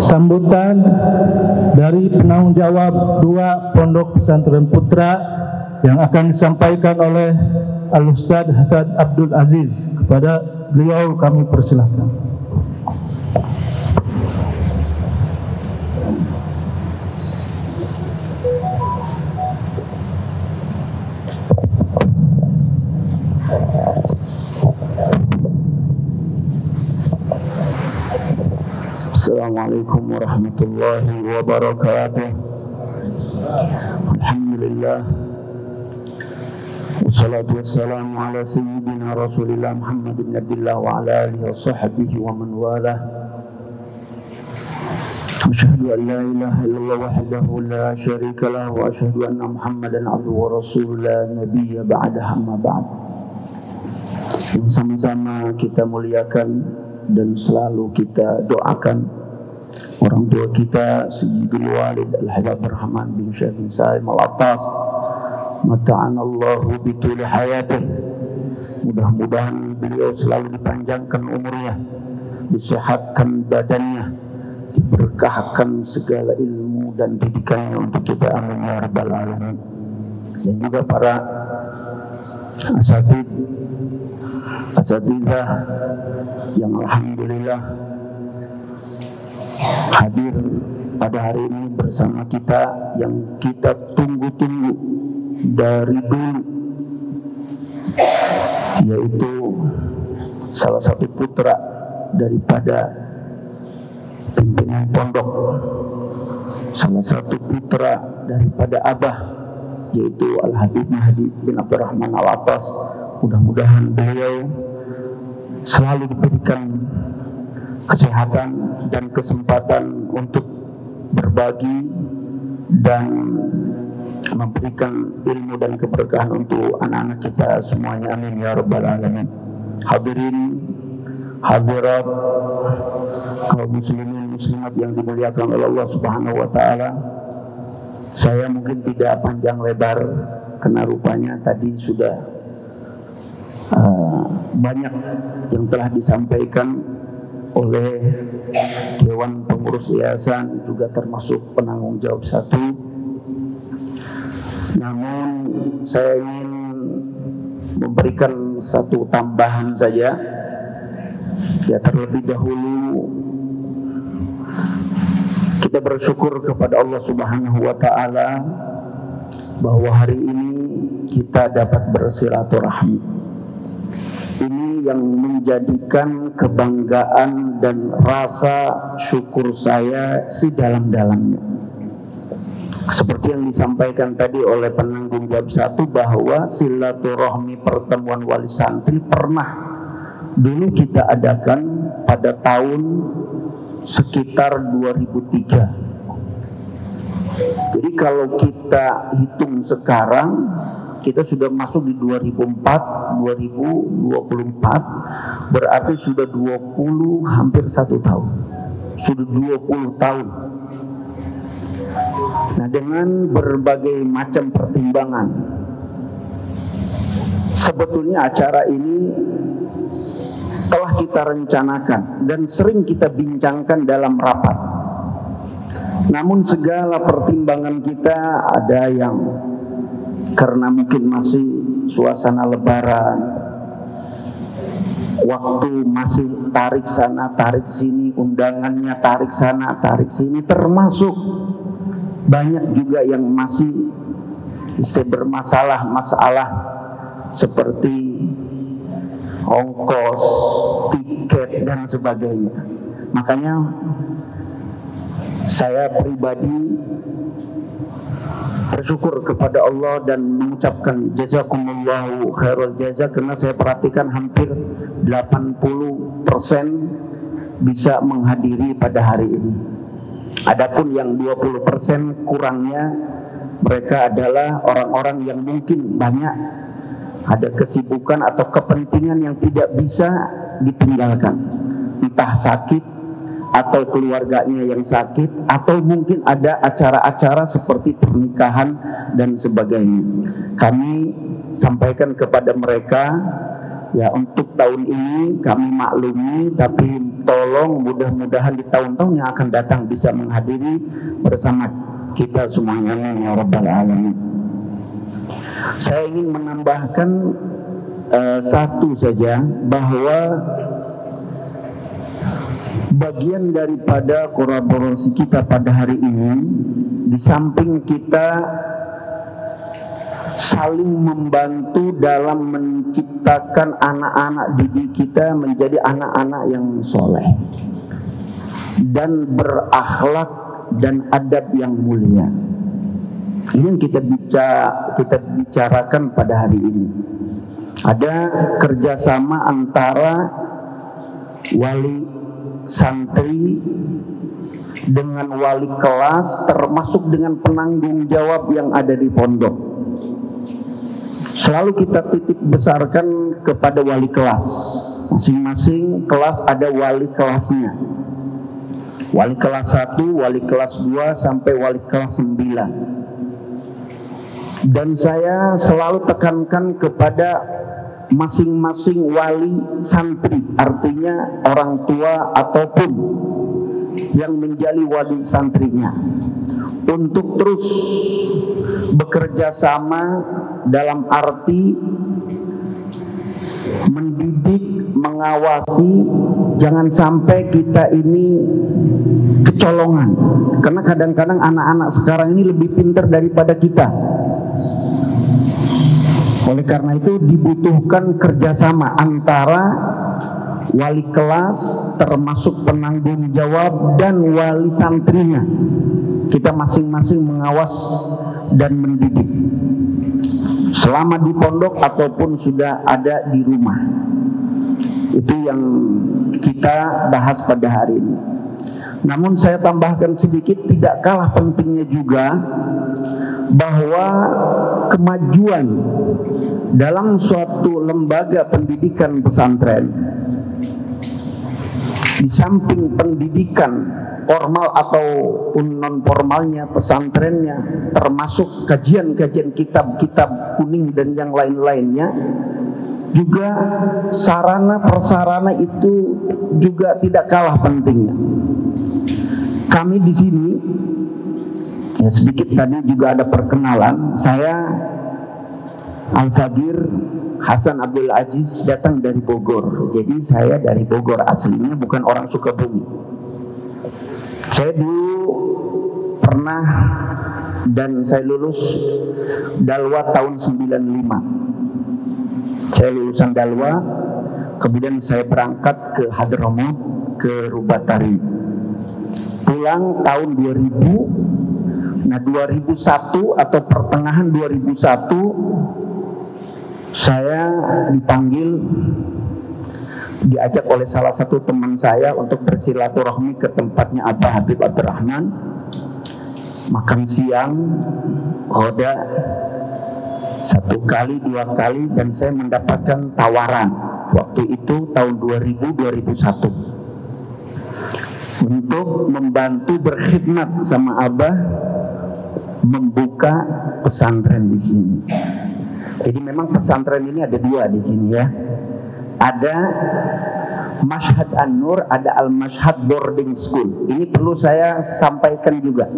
sambutan dari penanggung jawab 2 Pondok Pesantren Putra yang akan disampaikan oleh Al-Ustaz Haddad Abdul Aziz. Kepada beliau kami persilahkan. Assalamualaikum warahmatullahi wabarakatuh. Alhamdulillah, wassalatu wassalamu ala sayyidina Rasulillah Muhammad bin Abdillah wa ala alihi wa sahbihi wa man wala. Asyhadu an la ilaha illallah wahdahu la syarika lah wa asyhadu anna Muhammadan abduhu wa rasuluhu la nabiyya ba'dahu amma ba'd. Yang sama-sama kita muliakan dan selalu kita doakan orang tua kita Sayyidul Walid Al-Habib Rahman bin Syekh bin Salim Al-Attas, mata'anallahu bituli hayatih. Mudah-mudahan beliau selalu dipanjangkan umurnya, disehatkan badannya, diberkahkan segala ilmu dan didikannya untuk kita, amin ya rabbal alamin. Dan juga para asatidzah yang alhamdulillah hadir pada hari ini bersama kita, yang kita tunggu-tunggu dari dulu, yaitu salah satu putra daripada pimpinan pondok, salah satu putra daripada abah, yaitu Al-Habib Mahdi bin Abdurrahman Al-Attas. Mudah-mudahan beliau selalu diberikan kesehatan dan kesempatan untuk berbagi dan memberikan ilmu dan keberkahan untuk anak-anak kita semuanya, amin ya rabbal alamin. Hadirin hadirat kaum muslimin muslimat yang dimuliakan oleh Allah Subhanahu wa taala, saya mungkin tidak panjang lebar karena rupanya tadi sudah banyak yang telah disampaikan oleh Dewan Pengurus Yayasan, juga termasuk penanggung jawab 1. Namun saya ingin memberikan satu tambahan saja. Ya, terlebih dahulu kita bersyukur kepada Allah Subhanahu wa taala bahwa hari ini kita dapat bersilaturahmi. Ini yang menjadikan kebanggaan dan rasa syukur saya sedalam-dalamnya. Seperti yang disampaikan tadi oleh penanggung jawab 1, bahwa silaturahmi pertemuan wali santri pernah dulu kita adakan pada tahun sekitar 2003. Jadi kalau kita hitung sekarang, kita sudah masuk di 2024, berarti sudah 20, hampir 1 tahun. Sudah 20 tahun. Nah, dengan berbagai macam pertimbangan, sebetulnya acara ini telah kita rencanakan dan sering kita bincangkan dalam rapat. Namun segala pertimbangan kita, ada yang karena mungkin masih suasana lebaran, waktu masih tarik sana tarik sini, undangannya tarik sana tarik sini, termasuk banyak juga yang masih bermasalah seperti ongkos, tiket dan sebagainya. Makanya saya pribadi bersyukur kepada Allah dan mengucapkan jazakumullahu khairul jaza, karena saya perhatikan hampir 80% bisa menghadiri pada hari ini. Adapun yang 20% kurangnya, mereka adalah orang-orang yang mungkin banyak ada kesibukan atau kepentingan yang tidak bisa ditinggalkan, entah sakit atau keluarganya yang sakit, atau mungkin ada acara-acara seperti pernikahan dan sebagainya. Kami sampaikan kepada mereka Ya, untuk tahun ini kami maklumi, tapi tolong mudah-mudahan di tahun-tahun yang akan datang bisa menghadiri bersama kita semuanya, ya Rabbal Alamin. Saya ingin menambahkan satu saja, bahwa bagian daripada kolaborasi kita pada hari ini, di samping kita saling membantu dalam menciptakan anak-anak didik kita menjadi anak-anak yang soleh dan berakhlak dan adab yang mulia. Ini yang kita bicarakan pada hari ini. Ada kerjasama antara wali santri dengan wali kelas, termasuk dengan penanggung jawab yang ada di pondok. Selalu kita titip besarkan kepada wali kelas. Masing-masing kelas ada wali kelasnya. Wali kelas 1, wali kelas 2, sampai wali kelas 9. Dan saya selalu tekankan kepada masing-masing wali santri, artinya orang tua ataupun yang menjadi wali santrinya, untuk terus bekerja sama dalam arti mendidik, mengawasi, jangan sampai kita ini kecolongan. Karena kadang-kadang anak-anak sekarang ini lebih pintar daripada kita. Oleh karena itu dibutuhkan kerjasama antara wali kelas, termasuk penanggung jawab, dan wali santrinya. Kita masing-masing mengawas dan mendidik, selama di pondok ataupun sudah ada di rumah. Itu yang kita bahas pada hari ini. Namun saya tambahkan sedikit, tidak kalah pentingnya juga bahwa kemajuan dalam suatu lembaga pendidikan pesantren, di samping pendidikan formal ataupun non formalnya pesantrennya, termasuk kajian-kajian kitab-kitab kuning dan yang lain-lainnya, juga sarana prasarana itu juga tidak kalah pentingnya. Kami di sini, ya sedikit tadi juga ada perkenalan, saya Al-Fagir Hasan Abdul Aziz, datang dari Bogor. Jadi saya dari Bogor aslinya, bukan orang Sukabumi. Saya dulu pernah dan saya lulus Dalwa tahun 95. Saya lulusan Dalwa, kemudian saya berangkat ke Hadramaut, ke Rubatari. Pulang tahun 2000. Nah, 2001 atau pertengahan 2001 saya dipanggil, diajak oleh salah satu teman saya untuk bersilaturahmi ke tempatnya Abah Habib Abdurrahman, makan siang, roda 1 kali 2 kali, dan saya mendapatkan tawaran waktu itu tahun 2000-2001 untuk membantu berkhidmat sama Abah membuka pesantren di sini. Jadi memang pesantren ini ada 2 di sini ya. Ada Mashhad An-Nur, ada Al-Mashhad Boarding School. Ini perlu saya sampaikan juga.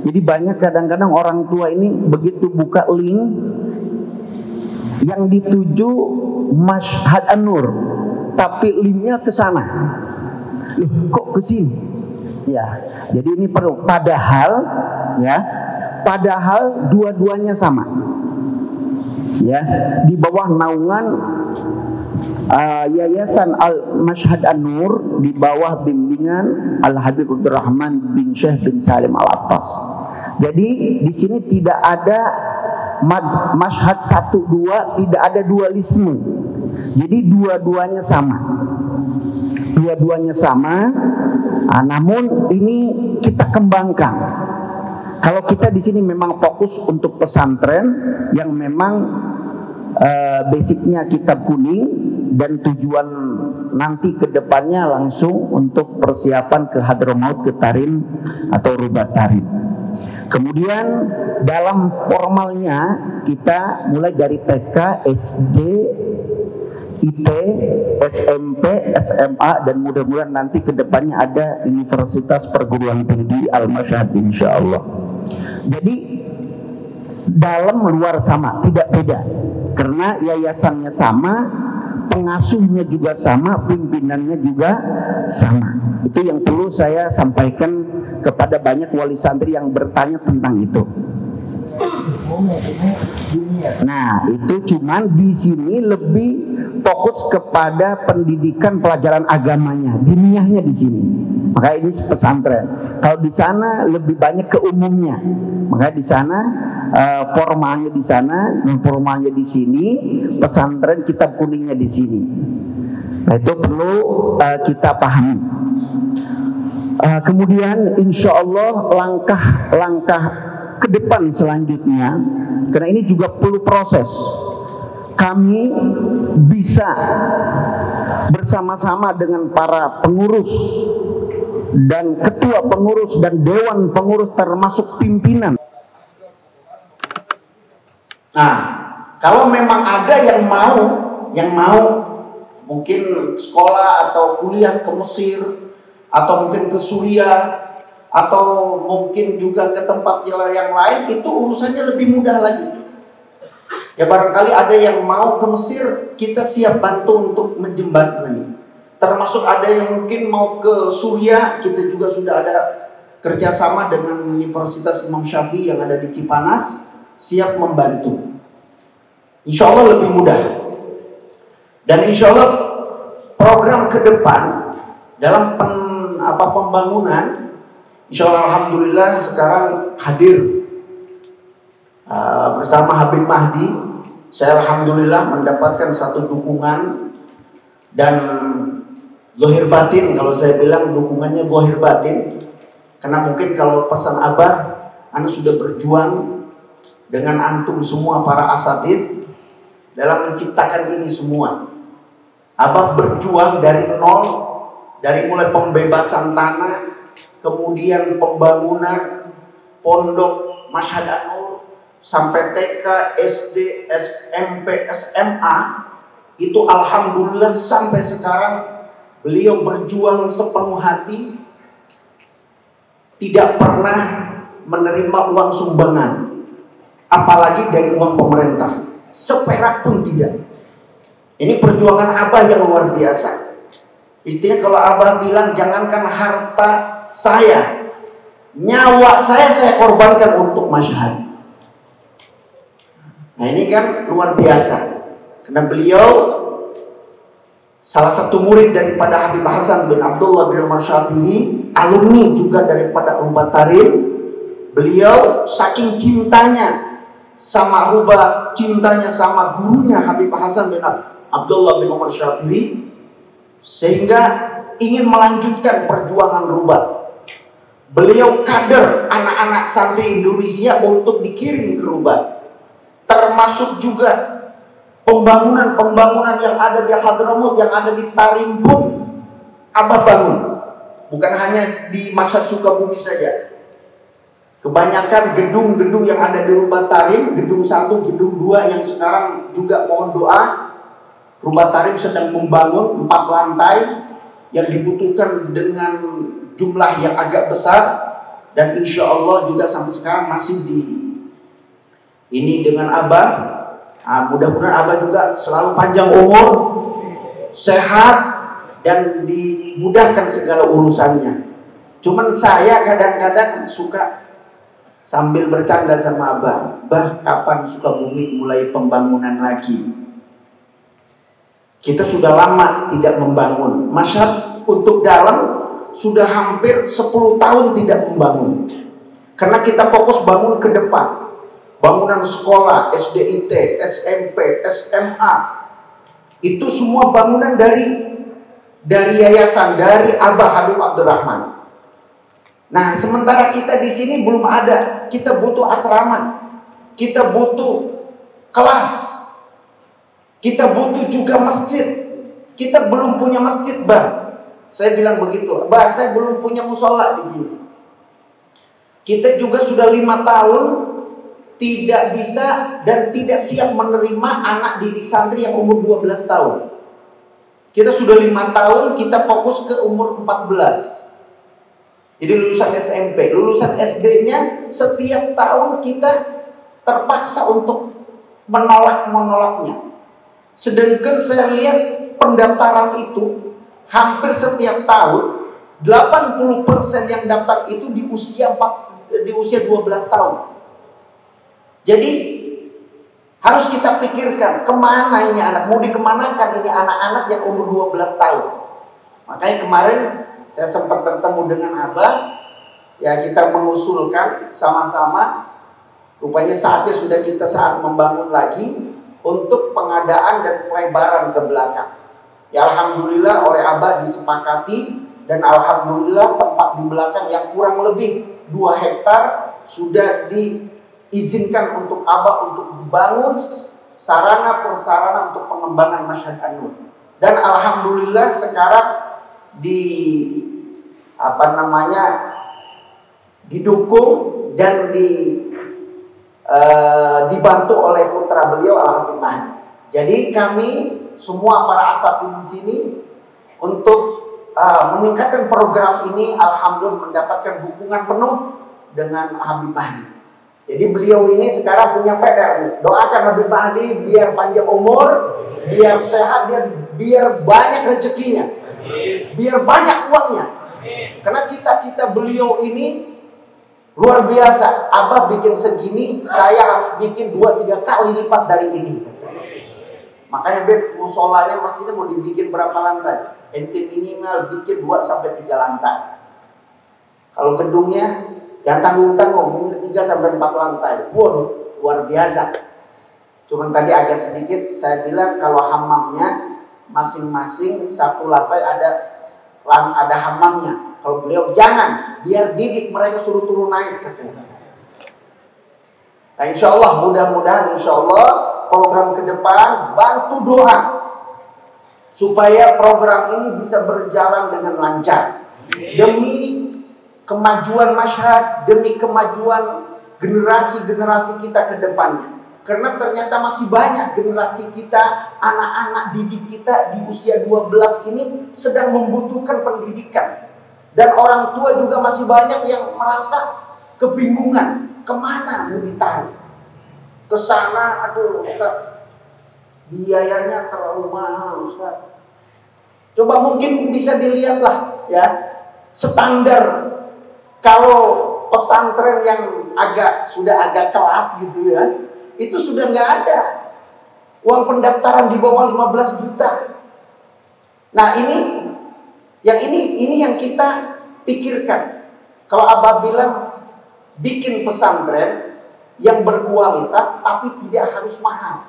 Jadi banyak kadang-kadang orang tua ini begitu buka link yang dituju Mashhad An-Nur, tapi linknya ke sana. Loh, kok ke sini? Ya, jadi ini perlu. Padahal dua-duanya sama. Ya, di bawah naungan Yayasan Al-Mashhad An-Nur, di bawah bimbingan Al-Habib Abdurrahman bin Syekh bin Salim Al-Attas. Jadi di sini tidak ada Mashhad 1-2, tidak ada dualisme. Jadi dua-duanya sama. Dua-duanya sama. Namun ini kita kembangkan. Kalau kita di sini memang fokus untuk pesantren yang memang basicnya kitab kuning, dan tujuan nanti ke depannya langsung untuk persiapan ke Hadramaut, ke Tarim atau Rubat Tarim. Kemudian dalam formalnya kita mulai dari TK, SD, IT, SMP, SMA, dan mudah-mudahan nanti kedepannya ada Universitas Perguruan Tinggi Al-Mashhad insyaallah. Jadi dalam luar sama, tidak beda, karena yayasannya sama, pengasuhnya juga sama, pimpinannya juga sama. Itu yang perlu saya sampaikan kepada banyak wali santri yang bertanya tentang itu. Nah, itu cuman di sini lebih fokus kepada pendidikan pelajaran agamanya, diniyahnya di sini. Maka ini pesantren. Kalau di sana lebih banyak ke umumnya. Maka di sana formalnya di sana, non formalnya di sini, pesantren kitab kuningnya di sini. Nah, itu perlu kita pahami. Kemudian insya Allah langkah-langkah ke depan selanjutnya, karena ini juga perlu proses. Kami bisa bersama-sama dengan para pengurus dan ketua pengurus dan dewan pengurus termasuk pimpinan. Nah, kalau memang ada yang mau mungkin sekolah atau kuliah ke Mesir atau mungkin ke Suriah atau mungkin juga ke tempat yang lain, itu urusannya lebih mudah lagi. Ya barangkali ada yang mau ke Mesir, kita siap bantu untuk menjembatani. Termasuk ada yang mungkin mau ke Suriah, kita juga sudah ada kerjasama dengan Universitas Imam Syafi'i yang ada di Cipanas, siap membantu. Insya Allah lebih mudah. Dan insya Allah program ke depan dalam pembangunan, insya Allah alhamdulillah sekarang hadir bersama Habib Mahdi. Saya alhamdulillah mendapatkan satu dukungan dan zahir batin. Kalau saya bilang dukungannya zahir batin, karena mungkin kalau pesan Abah, Anda sudah berjuang dengan antum semua para asatid dalam menciptakan ini semua. Abah berjuang dari nol, dari mulai pembebasan tanah, kemudian pembangunan pondok Mashhad An-Nur sampai TK, SD, SMP, SMA, itu alhamdulillah sampai sekarang beliau berjuang sepenuh hati, tidak pernah menerima uang sumbangan, apalagi dari uang pemerintah, seperak pun tidak. Ini perjuangan Abah yang luar biasa. Istilah kalau Abah bilang, jangankan harta saya, nyawa saya korbankan untuk Mashhad. Nah ini kan luar biasa, karena beliau salah satu murid daripada Habib Hasan bin Abdullah bin Umar Syatili, alumni juga daripada Rubat Tarim. Beliau saking cintanya sama Rubat, cintanya sama gurunya Habib Hasan bin Abdullah bin Umar Syatili, sehingga ingin melanjutkan perjuangan Rubat. Beliau kader anak-anak santri Indonesia untuk dikirim ke Rubat, termasuk juga pembangunan yang ada di Hadramut, yang ada di Tarim pun Abah bangun. Bukan hanya di Mashhad Sukabumi saja. Kebanyakan gedung-gedung yang ada di Rubat Tarim, gedung 1, gedung 2 yang sekarang juga mohon doa. Rubat Tarim sedang membangun 4 lantai yang dibutuhkan dengan jumlah yang agak besar, dan insya Allah juga sampai sekarang masih ini dengan Abah. Mudah-mudahan Abah juga selalu panjang umur, sehat, dan dimudahkan segala urusannya. Cuman saya kadang-kadang suka sambil bercanda sama Abah, Bah, kapan Sukabumi mulai pembangunan lagi? Kita sudah lama tidak membangun. Mashhad untuk dalam sudah hampir 10 tahun tidak membangun. Karena kita fokus bangun ke depan. Bangunan sekolah, SDIT, SMP, SMA, itu semua bangunan dari yayasan, dari Abah Habib Abdurrahman. Nah, sementara kita di sini belum ada. Kita butuh asrama, kita butuh kelas, kita butuh juga masjid. Kita belum punya masjid, Bah. Saya bilang begitu, Bah, saya belum punya musola di sini. Kita juga sudah 5 tahun tidak bisa dan tidak siap menerima anak didik santri yang umur 12 tahun. Kita sudah 5 tahun, kita fokus ke umur 14. Jadi lulusan SMP, lulusan SD-nya setiap tahun kita terpaksa untuk menolaknya. Sedangkan saya lihat pendaftaran itu hampir setiap tahun 80% yang daftar itu di usia 12 tahun. Jadi harus kita pikirkan kemana ini anak, mau dikemanakan ini anak-anak yang umur 12 tahun. Makanya kemarin saya sempat bertemu dengan Abah, ya kita mengusulkan sama-sama, rupanya saatnya sudah kita saat membangun lagi untuk pengadaan dan pelebaran ke belakang. Ya alhamdulillah oleh Abah disepakati, dan alhamdulillah tempat di belakang yang kurang lebih 2 hektar sudah diizinkan untuk Abah untuk dibangun sarana prasarana untuk pengembangan Mashhad An-Nur. Dan alhamdulillah sekarang didukung dan dibantu oleh putra beliau Al-Habib Mahdi. Jadi kami semua para asatidz di sini untuk meningkatkan program ini, alhamdulillah mendapatkan dukungan penuh dengan Habib Mahdi. Jadi beliau ini sekarang punya PR. Doakan Habib Mahdi biar panjang umur, biar sehat, biar banyak rezekinya, biar banyak uangnya. Karena cita-cita beliau ini luar biasa. Abah bikin segini, saya harus bikin 2-3 kali lipat dari ini. Makanya musolanya masjidnya mau dibikin berapa lantai? Ente minimal bikin 2-3 lantai. Kalau gedungnya yang tanggung-tanggung 3-4 lantai. Waduh, luar biasa. Cuman tadi agak sedikit saya bilang kalau hammamnya masing-masing 1 lantai ada hammamnya. Kalau beliau jangan, biar didik mereka suruh turun naik katanya. Nah, insya Allah mudah-mudahan insya Allah program ke depan bantu doa supaya program ini bisa berjalan dengan lancar demi kemajuan Mashhad, demi kemajuan generasi-generasi kita ke depannya. Karena ternyata masih banyak generasi kita, anak-anak didik kita di usia 12 ini sedang membutuhkan pendidikan. Dan orang tua juga masih banyak yang merasa kebingungan kemana mau ditaruh. Ke sana, aduh Ustaz, biayanya terlalu mahal Ustaz. Coba mungkin bisa dilihatlah ya, standar kalau pesantren yang sudah agak kelas gitu ya, itu sudah nggak ada uang pendaftaran di bawah 15 juta. Nah ini yang kita pikirkan. Kalau Abah bilang bikin pesantren yang berkualitas tapi tidak harus mahal,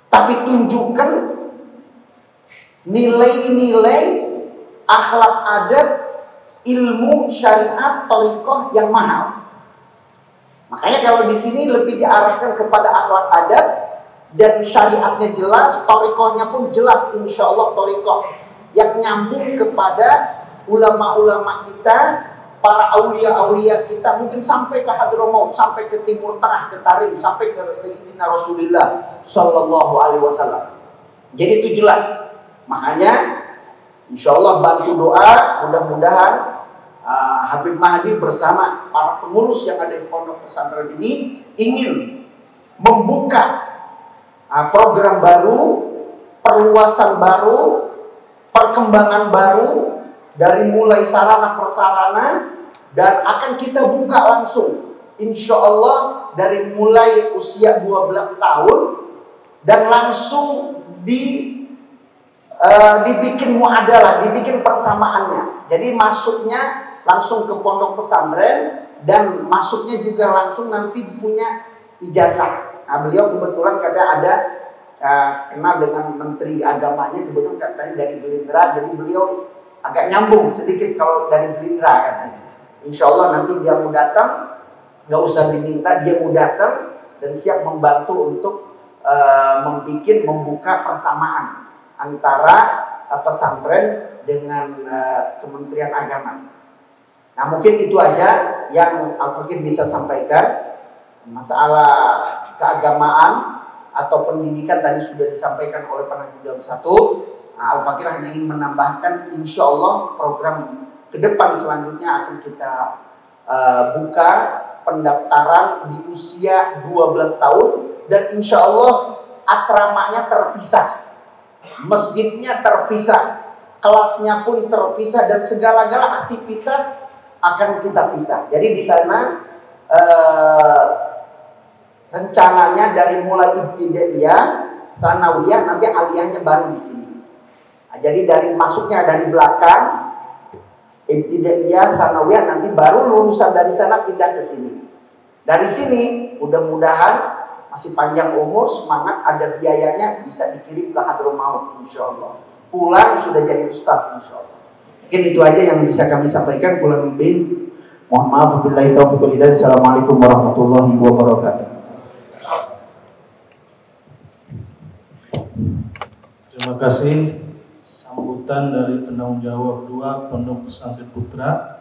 tapi tunjukkan nilai-nilai akhlak adab, ilmu syariat, thariqah yang mahal. Makanya kalau di sini lebih diarahkan kepada akhlak adab dan syariatnya jelas, thariqahnya pun jelas, insya Allah thariqah yang nyambung kepada ulama-ulama kita, para aulia-aulia kita, mungkin sampai ke Hadramaut, sampai ke Timur Tengah, ke Tarim, sampai ke Sayyidina Rasulullah Sallallahu Alaihi Wasallam. Jadi itu jelas. Makanya insya Allah bantu doa, mudah-mudahan Habib Mahdi bersama para pengurus yang ada di pondok pesantren ini ingin membuka program baru, perluasan baru, perkembangan baru dari mulai sarana prasarana, dan akan kita buka langsung insya Allah dari mulai usia 12 tahun dan langsung dibikin muadalah, dibikin persamaannya. Jadi masuknya langsung ke pondok pesantren dan masuknya juga langsung nanti punya ijazah. Nah, beliau kebetulan katanya ada kenal dengan menteri agamanya, kebetulan katanya dari Gerindra, jadi beliau agak nyambung sedikit kalau dari Gerindra katanya. Insya Allah nanti dia mau datang, nggak usah diminta, dia mau datang dan siap membantu untuk membuka persamaan antara pesantren dengan Kementerian Agama. Nah mungkin itu aja yang Al-Fakir bisa sampaikan. Masalah keagamaan atau pendidikan tadi sudah disampaikan oleh penanggung jawab 1. Al-Fakir hanya ingin menambahkan, insya Allah program ke depan selanjutnya akan kita buka pendaftaran di usia 12 tahun dan insya Allah asramanya terpisah, masjidnya terpisah, kelasnya pun terpisah dan segala-gala aktivitas akan kita pisah. Jadi di sana rencananya dari mulai ibtidaiyah, tsanawiyah, nanti aliyahnya baru di sini. Nah, jadi dari masuknya dari belakang, ibtidaiyah, tsanawiyah, nanti baru lulusan dari sana pindah ke sini. Dari sini, mudah-mudahan masih panjang umur, semangat, ada biayanya, bisa dikirim ke Hadramaut, insya Allah. Pulang sudah jadi ustadz, insya Allah. Mungkin itu aja yang bisa kami sampaikan. Kurang lebih, mohon maaf. Wabillahi taufiq wal hidayah. Assalamualaikum warahmatullahi wabarakatuh. Terima kasih sambutan dari penanggung jawab 2 Pondok Pesantren Putra.